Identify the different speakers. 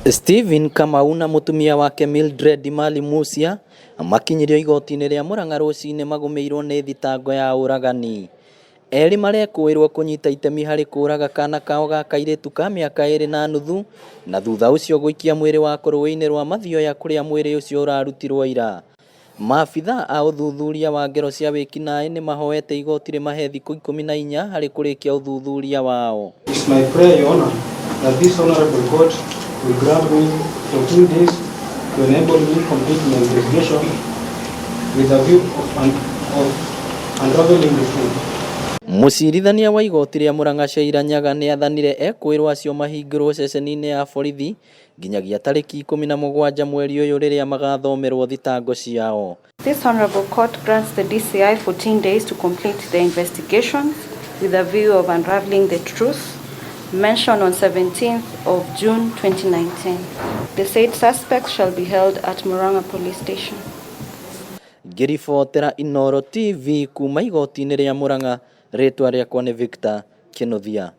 Speaker 1: Stephen Kamau na mutumia wake Mildred Mali Musia makinyirio igoti-ini ria Murang'a ruci-ini magumeirwo ni thitango ya uragani. Eri marekuirwo kunyita itemi hari kuraga kana kao ga kairitu ka miaka 2.5 na thutha ucio guikia mwiri wa ruui-ini rwa mathioya kuria mwiri ucio urarutirwo ira. Maabithaa a uthuthuria wa ngero cia wikinai ni mahoete igoti rimahe thiku 14 hari kurikia uthuthuria wao.
Speaker 2: It's my prayer, Your Honor, that this honorable court will grant me 14 days to enable me complete my investigation with a view of unraveling the truth.
Speaker 1: Mucirithania wa igoti ria Murang'a Nyaga ni athanire Ekuirwo acio mahingirwo ceceni-ini ya borithi nginyagia tariki 17 mweri uyu riria magathomerwo thitango ciao.
Speaker 3: This honorable court grants the DCI 14 days to complete the investigations with a view of unraveling the truth mentioned on 17th of June 2019. The said suspects shall be held at Murang'a police station.
Speaker 1: Ngiribotera Inooro TV kuma igoti-ini ria Murang'a, ritwa riakwa ni Victor Kinothia.